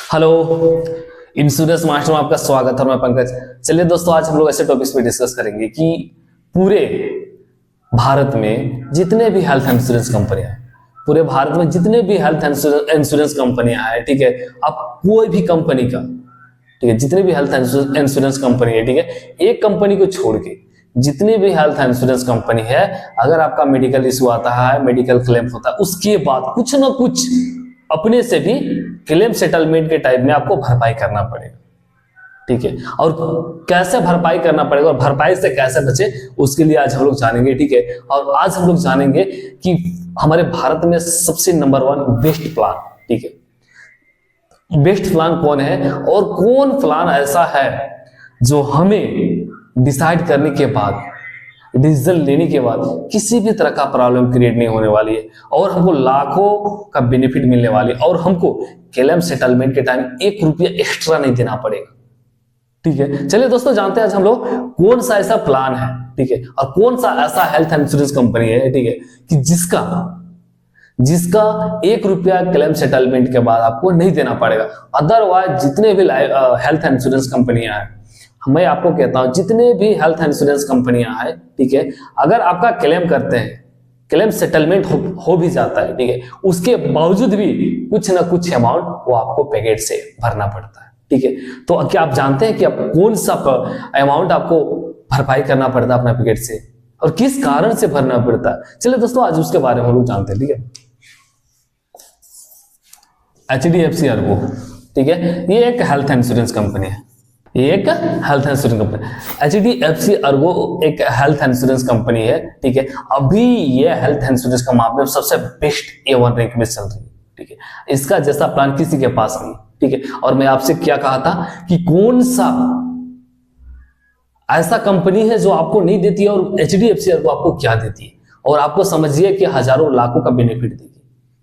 Hello, insurance master में आपका स्वागत है। मैं पंकज। चलिए दोस्तों, आज हम लोग ऐसे टॉपिक्स पे डिस्कस करेंगे कि पूरे भारत में जितने भी हेल्थ इंश्योरेंस कंपनियां हैं, पूरे भारत में जितने भी हेल्थ इंश्योरेंस कंपनियां हैं, ठीक है, आप कोई भी कंपनी का, ठीक है, जितने भी हेल्थ इंश्योरेंस कंपनी है, ठीक है, एक कंपनी को छोड़ के जितनी भी हेल्थ इंश्योरेंस कंपनी है, अगर आपका मेडिकल इशू आता है, मेडिकल क्लेम होता है, उसके बाद कुछ ना कुछ अपने से भी क्लेम सेटलमेंट के टाइप में आपको भरपाई करना पड़ेगा, ठीक है। और कैसे भरपाई करना पड़ेगा और भरपाई से कैसे बचे, उसके लिए आज हम लोग जानेंगे, ठीक है। और आज हम लोग जानेंगे कि हमारे भारत में सबसे नंबर 1 बेस्ट प्लान, ठीक है, बेस्ट प्लान कौन है और कौन प्लान ऐसा है जो हमें डिसाइड करने के बाद, डिसीजन लेने के बाद किसी भी तरह का प्रॉब्लम क्रिएट नहीं होने वाली है और हमको लाखों का बेनिफिट मिलने वाली है और हमको क्लेम सेटलमेंट के टाइम 1 रुपया एक्स्ट्रा नहीं देना पड़ेगा, ठीक है। चलिए दोस्तों, जानते हैं आज हम लोग कौन सा ऐसा प्लान है, ठीक है, और कौन सा ऐसा हेल्थ इंश्योरेंस कंपनी है, ठीक है, कि जिसका 1 रुपया क्लेम सेटलमेंट के बाद आपको नहीं देना पड़ेगा। अदरवाइज जितने भी हेल्थ इंश्योरेंस कंपनियां हैं, मैं आपको कहता हूं, जितने भी हेल्थ इंश्योरेंस कंपनियां हैं, ठीक है, अगर आपका क्लेम करते हैं, क्लेम सेटलमेंट हो भी जाता है, ठीक है, उसके बावजूद भी कुछ ना कुछ अमाउंट वो आपको पैकेट से भरना पड़ता है, ठीक है। तो क्या आप जानते हैं कि आप कौन सा अमाउंट आपको भरपाई करना पड़ता है अपना पैकेट से और किस कारण से भरना पड़ता है? चलिए दोस्तों, आज उसके बारे में हम लोग जानते हैं, ठीक है। HDFC अर्गो, ठीक है, ये एक हेल्थ इंश्योरेंस कंपनी है, ये एक health insurance company. HDFC Ergo एक हेल्थ इंश्योरेंस कंपनी है, ठीक है। अभी ये हेल्थ इंश्योरेंस का मामले में सबसे बेस्ट A1 रैंक में चल रही है, ठीक है। इसका जैसा प्लान किसी के पास नहीं, ठीक है। और मैं आपसे क्या कहा था कि कौन सा ऐसा कंपनी है जो आपको नहीं देती है और HDFC अर्गो आपको क्या देती है, और आपको समझिए कि हजारों लाखों का बेनिफिट देगी।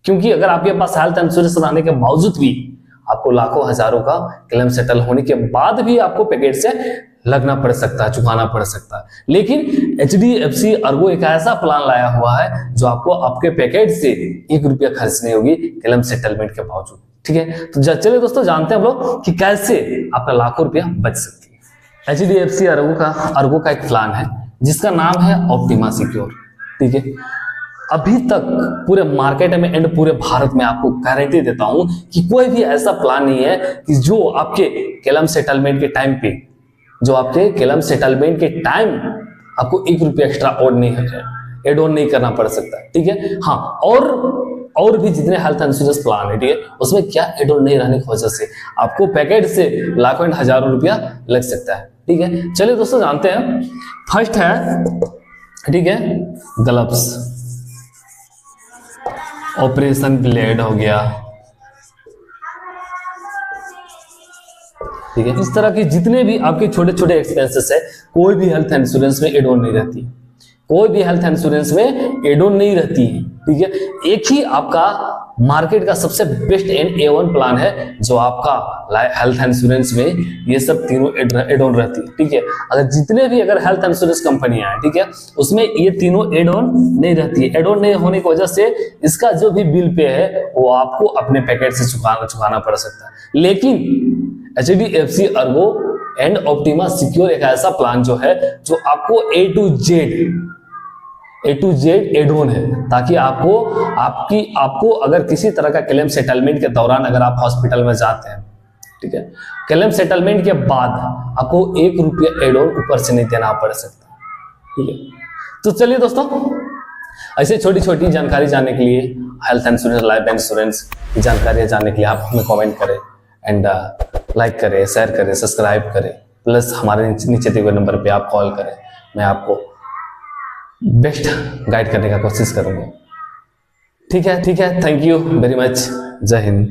क्योंकि अगर आपके पास हेल्थ इंश्योरेंस रहने के बावजूद भी आपको लाखों हजारों का क्लेम सेटल होने के बाद भी आपको पैकेट से लगना पड़ सकता है, चुकाना पड़ सकता है। लेकिन HDFC अर्गो एक ऐसा प्लान लाया हुआ है जो आपको आपके पैकेट से 1 रुपया खर्च नहीं होगी क्लेम सेटलमेंट के बावजूद, ठीक है। तो चलिए दोस्तों, जानते हैं हम लोग कि कैसे आपका लाखों रुपया बच सकती है। HDFC अर्गो का एक प्लान है जिसका नाम है ऑप्टिमा सिक्योर, ठीक है। अभी तक पूरे मार्केट में एंड पूरे भारत में आपको गारंटी देता हूं कि कोई भी ऐसा प्लान नहीं है कि जो आपके क्लेम सेटलमेंट के टाइम पे, आपको 1 रुपया एक्स्ट्रा एड ऑन नहीं करना पड़ सकता, ठीक है। हाँ, और भी जितने हेल्थ इंश्योरेंस प्लान है, ठीक है, उसमें क्या एड ऑन नहीं रहने की वजह से आपको पैकेट से लाखों एंड हजारों रुपया लग सकता है, ठीक है। चलिए दोस्तों, जानते हैं। फर्स्ट है, ठीक है, ग्लव्स, ऑपरेशन ब्लेड हो गया, ठीक है। इस तरह के जितने भी आपके छोटे छोटे एक्सपेंसेस है, कोई भी हेल्थ इंश्योरेंस में एड ऑन नहीं रहती है, कोई भी हेल्थ इंश्योरेंस में एड ऑन नहीं रहती है, ठीक है। एक ही आपका मार्केट का सबसे बेस्ट एंड A1 प्लान है जो आपका हेल्थ इंश्योरेंस में ये सब तीनों एड ऑन रहती है, ठीक है। अगर जितने भी अगर हेल्थ इंश्योरेंस कंपनियां हैं, ठीक है, उसमें ये तीनों एड ऑन नहीं रहती है। एड ऑन नहीं होने की वजह से इसका जो भी बिल पे है वो आपको अपने पैकेट से चुकाना पड़ सकता है। लेकिन HDFC Ergo and optima secure एक ऐसा प्लान जो है जो आपको A to Z add on है, ताकि आपको अगर किसी तरह का क्लेम सेटलमेंट के दौरान अगर आप हॉस्पिटल में जाते हैं, ठीक है, क्लेम सेटलमेंट के बाद आपको 1 रुपया एड ऑन ऊपर से नहीं देना पड़ सकता, ठीक है। तो चलिए दोस्तों, ऐसे छोटी छोटी जानकारी जानने के लिए, हेल्थ इंश्योरेंस, लाइफ इंश्योरेंस की जानकारी जानने के लिए आप हमें कमेंट करें एंड लाइक करें, शेयर करें, सब्सक्राइब करें, प्लस हमारे नीचे दिए हुए नंबर पे आप कॉल करें। मैं आपको बेस्ट गाइड करने का कोशिश करूंगा, ठीक है। Thank you very much. जय हिंद।